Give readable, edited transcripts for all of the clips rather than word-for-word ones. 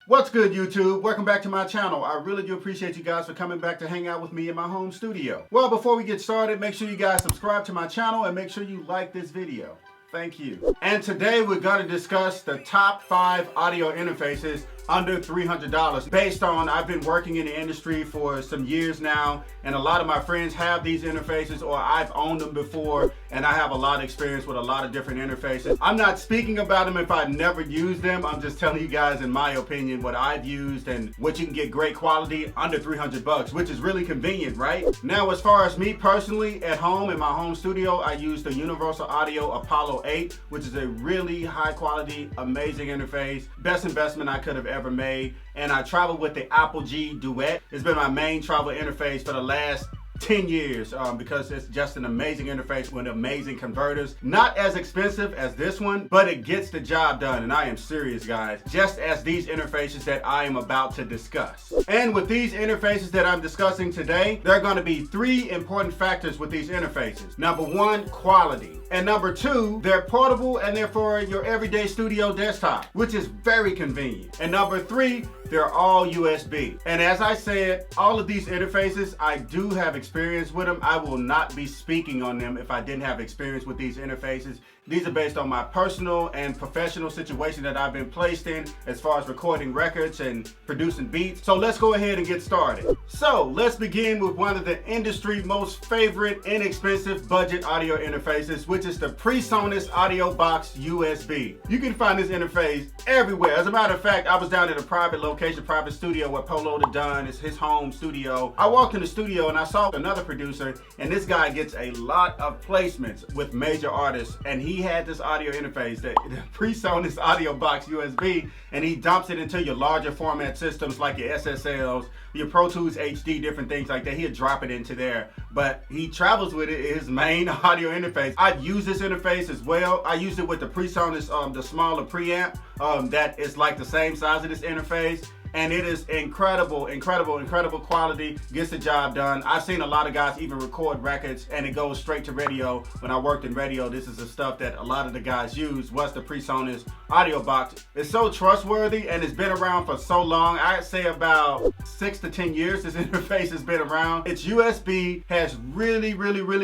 What's good, YouTube? Welcome back to my channel. I really do appreciate you guys for coming back to hang out with me in my home studio. Well, before we get started, make sure you guys subscribe to my channel and make sure you like this video. Thank you. And today we're going to discuss the top 5 audio interfaces under $300 based on I've been working in the industry for some years now, and a lot of my friends have these interfaces or I've owned them before, and I have a lot of experience with a lot of different interfaces. I'm not speaking about them if I've never used them. I'm just telling you guys in my opinion what I've used and what you can get great quality under 300 bucks, which is really convenient, right? Now, as far as me personally at home in my home studio, I use the Universal Audio Apollo 8, which is a really high quality, amazing interface. Best investment I could have ever made. And I travel with the Apple G Duet. It's been my main travel interface for the last 10 years because it's just an amazing interface with amazing converters. Not as expensive as this one, but it gets the job done, and I am serious, guys, just as these interfaces that I am about to discuss. And with these interfaces that I'm discussing today, there are going to be 3 important factors with these interfaces. Number 1, quality. And number 2, they're portable and they're for your everyday studio desktop, which is very convenient. And number 3, they're all USB. And as I said, all of these interfaces, I do have experience with them. I will not be speaking on them if I didn't have experience with these interfaces. These are based on my personal and professional situation that I've been placed in as far as recording records and producing beats. So let's go ahead and get started. So let's begin with one of the industry most favorite inexpensive budget audio interfaces, which is the PreSonus AudioBox USB. You can find this interface everywhere. As a matter of fact, I was down at a private location, private studio where Polo the Dunn is his home studio. I walked in the studio and I saw another producer, and this guy gets a lot of placements with major artists, and he had this audio interface, the PreSonus AudioBox USB, and he dumps it into your larger format systems like your SSLs, your Pro Tools HD, different things like that. He'll drop it into there, but he travels with it, his main audio interface. I've used this interface as well. I used it with the PreSonus, the smaller preamp that is like the same size of this interface. And it is incredible quality, gets the job done. I've seen a lot of guys even record records and it goes straight to radio. When I worked in radio, this is the stuff that a lot of the guys use, was the PreSonus AudioBox. It's so trustworthy and it's been around for so long. I'd say about 6 to 10 years this interface has been around. It's USB, has really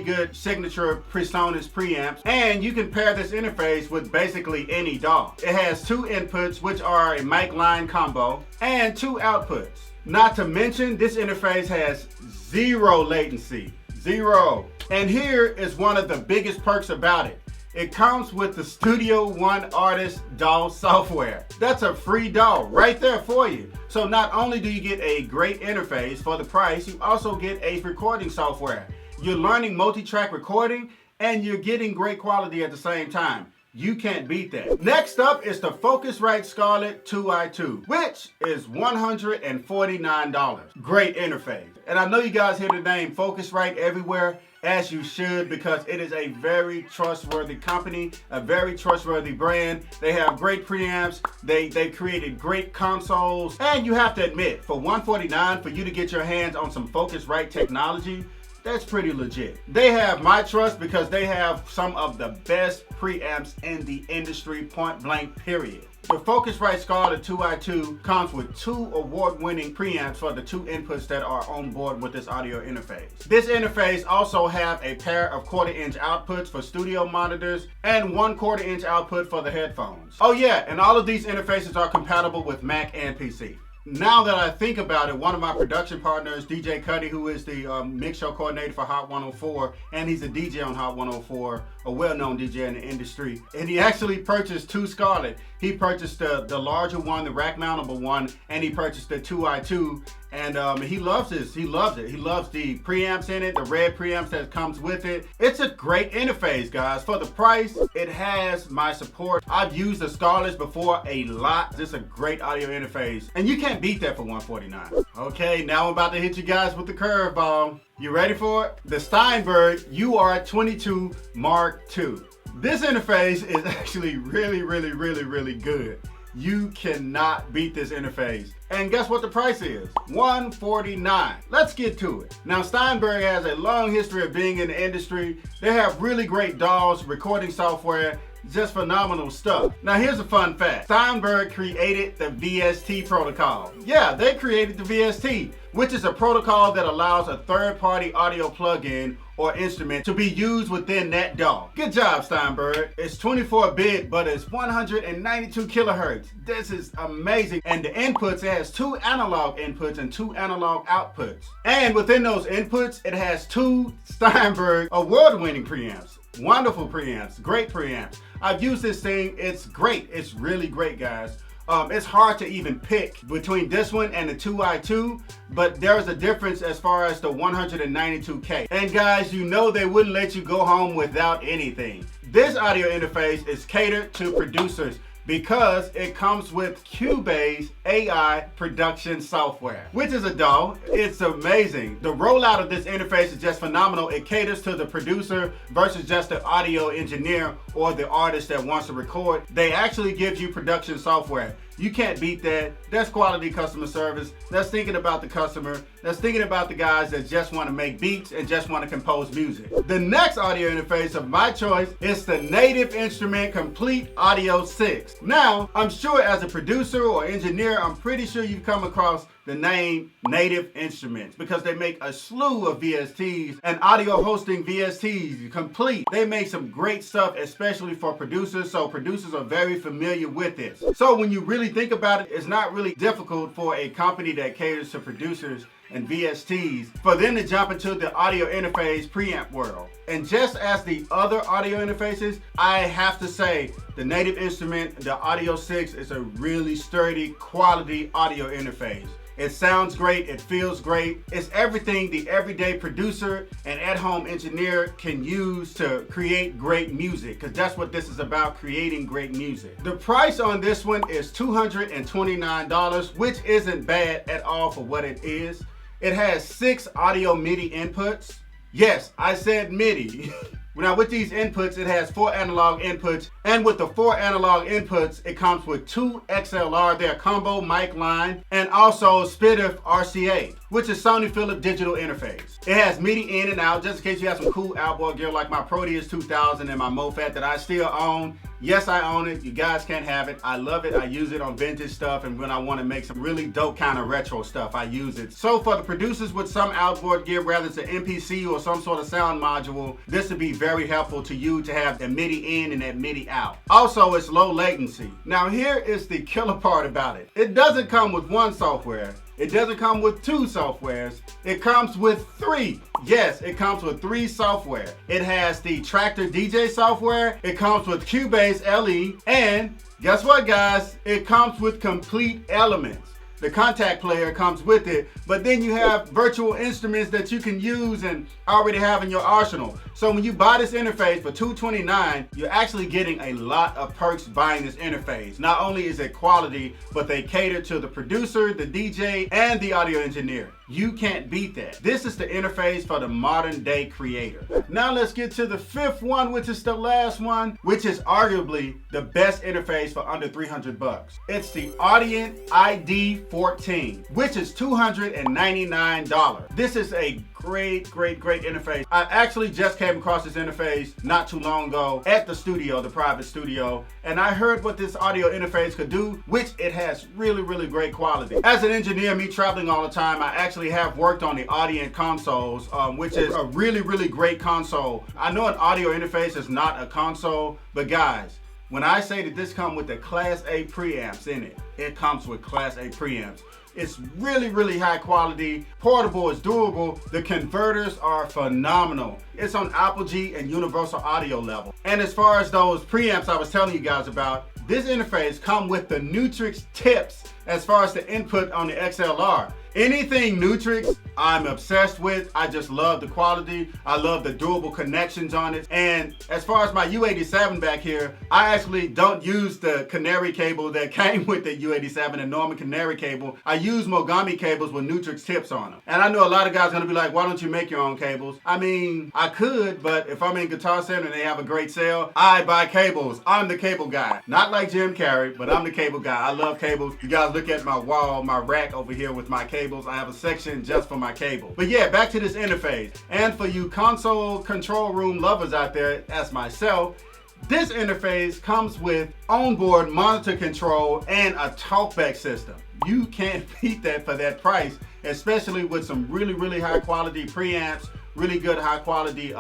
good signature PreSonus preamps, and you can pair this interface with basically any DAW. It has 2 inputs, which are a mic line combo, and 2 outputs. Not to mention, this interface has 0 latency. 0. And here is one of the biggest perks about it. It comes with the Studio One Artist DAW software. That's a free DAW right there for you. So not only do you get a great interface for the price, you also get a recording software. You're learning multi-track recording and you're getting great quality at the same time. You can't beat that. Next up is the Focusrite Scarlett II, which is $149. Great interface. And I know you guys hear the name Focusrite everywhere, as you should, because it is a very trustworthy company, a very trustworthy brand. They have great preamps, they created great consoles, and you have to admit, for $149 for you to get your hands on some Focusrite technology, that's pretty legit. They have my trust because they have some of the best preamps in the industry, point blank, period. The Focusrite Scarlett II comes with 2 award-winning preamps for the 2 inputs that are on board with this audio interface. This interface also have a pair of 1/4-inch outputs for studio monitors and 1 1/4-inch output for the headphones. Oh yeah, and all of these interfaces are compatible with Mac and PC. Now that I think about it, one of my production partners, DJ Cuddy, who is the mix show coordinator for Hot 104, and he's a DJ on Hot 104, a well-known DJ in the industry, and he actually purchased 2 Scarlett. He purchased the larger one, the rack-mountable one, and he purchased the II, and he loves this. He loves it. He loves the preamps in it, the red preamps that comes with it. It's a great interface, guys. For the price, it has my support. I've used the Scarletts before a lot. This is a great audio interface, and you can't beat that for $149. Okay, now I'm about to hit you guys with the curveball. You ready for it? The Steinberg UR22 Mark II. This interface is actually really good. You cannot beat this interface. And guess what the price is? $149. Let's get to it. Now, Steinberg has a long history of being in the industry. They have really great DAWs, recording software. Just phenomenal stuff. Now here's a fun fact. Steinberg created the VST protocol. Yeah, they created the VST, which is a protocol that allows a third-party audio plugin or instrument to be used within that DAW. Good job, Steinberg. It's 24-bit, but it's 192 kilohertz. This is amazing. And the inputs, it has 2 analog inputs and 2 analog outputs. And within those inputs, it has 2 Steinberg award-winning preamps. Wonderful preamps, great preamps. I've used this thing, it's great. It's really great, guys. It's hard to even pick between this one and the 2i2, but there's a difference as far as the 192K. And guys, you know they wouldn't let you go home without anything. This audio interface is catered to producers because it comes with Cubase AI production software, which is a DAW. It's amazing. The rollout of this interface is just phenomenal. It caters to the producer versus just the audio engineer or the artist that wants to record. They actually give you production software. You can't beat that. That's quality customer service. That's thinking about the customer. That's thinking about the guys that just want to make beats and just want to compose music. The next audio interface of my choice is the Native Instrument Komplete Audio 6. Now, I'm sure as a producer or engineer, I'm pretty sure you've come across the name Native Instruments because they make a slew of VSTs and audio hosting VSTs. Komplete. They make some great stuff, especially for producers, so producers are very familiar with this. So when you really think about it, it's not really difficult for a company that caters to producers and VSTs for them to jump into the audio interface preamp world. And just as the other audio interfaces, I have to say the Native Instrument, the Audio 6 is a really sturdy quality audio interface. It sounds great, it feels great. It's everything the everyday producer and at-home engineer can use to create great music, because that's what this is about, creating great music. The price on this one is $229, which isn't bad at all for what it is. It has 6 audio MIDI inputs. Yes, I said MIDI. Now with these inputs, it has 4 analog inputs, and with the 4 analog inputs, it comes with 2 XLR, their combo mic line, and also SPDIF RCA, which is Sony Philips digital interface. It has MIDI in and out, just in case you have some cool outboard gear like my Proteus 2000 and my MoFat that I still own. Yes, I own it. You guys can't have it. I love it. I use it on vintage stuff, and when I want to make some really dope kind of retro stuff, I use it. So for the producers with some outboard gear, whether it's an MPC or some sort of sound module, this would be very helpful to you to have the MIDI in and that MIDI out. Also, it's low latency. Now here is the killer part about it. It doesn't come with one software. It doesn't come with 2 softwares. It comes with 3. Yes, it comes with 3 software. It has the Tractor DJ software. It comes with Cubase LE. And guess what, guys? It comes with Komplete Elements. The contact player comes with it, but then you have virtual instruments that you can use and already have in your arsenal. So when you buy this interface for $229, you're actually getting a lot of perks buying this interface. Not only is it quality, but they cater to the producer, the DJ, and the audio engineer. You can't beat that. This is the interface for the modern day creator. Now let's get to the 5th one, which is the last one, which is arguably the best interface for under 300 bucks. It's the Audient ID14, which is $299. This is a great interface. I actually just came across this interface not too long ago at the studio, the private studio, and I heard what this audio interface could do, which it has really great quality. As an engineer, me traveling all the time, I actually have worked on the Audient consoles, which is a really great console. I know an audio interface is not a console, but guys, when I say that this comes with the Class A preamps in it, it comes with Class A preamps. It's really high quality, portable, it's durable. The converters are phenomenal. It's on Apogee and Universal Audio level. And as far as those preamps I was telling you guys about, this interface comes with the Nutrix tips as far as the input on the XLR. Anything Nutrix, I'm obsessed with. I just love the quality. I love the durable connections on it. And as far as my U87 back here, I actually don't use the canary cable that came with the U87, the Norman canary cable. I use Mogami cables with Nutrix tips on them. And I know a lot of guys are gonna be like, why don't you make your own cables? I mean, I could, but if I'm in Guitar Center and they have a great sale, I buy cables. I'm the cable guy. Not like Jim Carrey, but I'm the cable guy. I love cables. You guys look at my wall, my rack over here with my cables. I have a section just for my cable. But yeah, back to this interface. And for you console control room lovers out there, as myself, This interface comes with onboard monitor control and a talkback system. You can't beat that for that price, especially with some really high quality preamps, really good high quality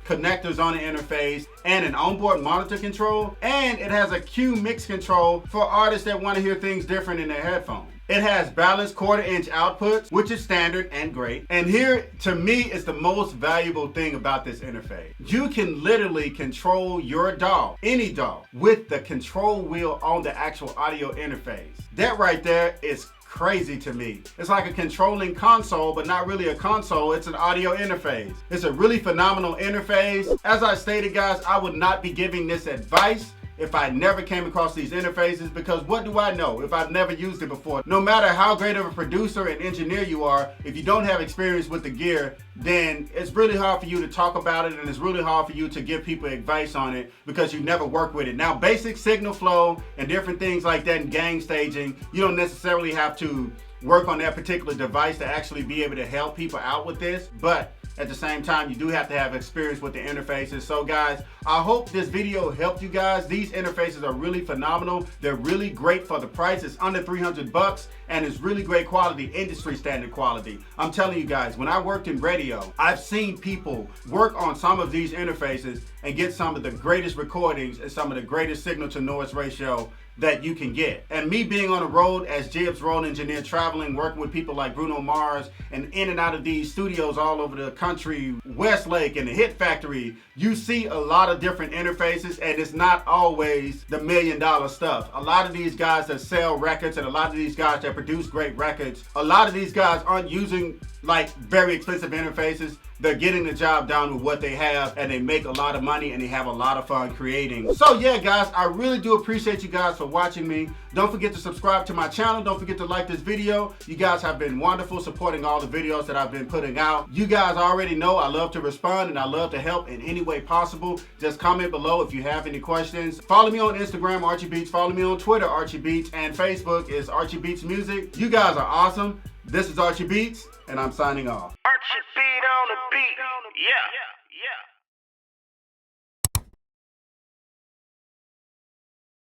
connectors on the interface, and an onboard monitor control. And it has a Q mix control for artists that want to hear things different in their headphones. It has balanced 1/4 inch outputs, which is standard and great. And here, to me, is the most valuable thing about this interface. You can literally control your DAW, any DAW, with the control wheel on the actual audio interface. That right there is crazy to me. It's like a controlling console, but not really a console. It's an audio interface. It's a really phenomenal interface. As I stated, guys, I would not be giving this advice if I never came across these interfaces, because what do I know if I've never used it before? No matter how great of a producer and engineer you are, if you don't have experience with the gear, then it's really hard for you to talk about it, and it's really hard for you to give people advice on it because you've never worked with it. Now, basic signal flow and different things like that in gang staging, you don't necessarily have to work on that particular device to actually be able to help people out with this, but at the same time, you do have to have experience with the interfaces. So guys, I hope this video helped you guys. These interfaces are really phenomenal. They're really great for the price. It's under 300 bucks and it's really great quality, industry standard quality. I'm telling you guys, when I worked in radio, I've seen people work on some of these interfaces and get some of the greatest recordings and some of the greatest signal to noise ratio that you can get. And me being on the road as Jib's road engineer, traveling, working with people like Bruno Mars and in and out of these studios all over the country, Westlake and the Hit Factory, you see a lot of different interfaces, and it's not always the $1 million stuff. A lot of these guys that sell records and a lot of these guys that produce great records, a lot of these guys aren't using like very expensive interfaces. They're getting the job done with what they have, and they make a lot of money and they have a lot of fun creating. So yeah, guys, I really do appreciate you guys for watching me. Don't forget to subscribe to my channel. Don't forget to like this video. You guys have been wonderful supporting all the videos that I've been putting out. You guys already know I love to respond and I love to help in any way possible. Just comment below if you have any questions. Follow me on Instagram, Archie Beats. Follow me on Twitter, Archie Beats, and Facebook is Archie Beats Music. You guys are awesome. This is Archie Beats, and I'm signing off. Archie beat on the beat. Yeah.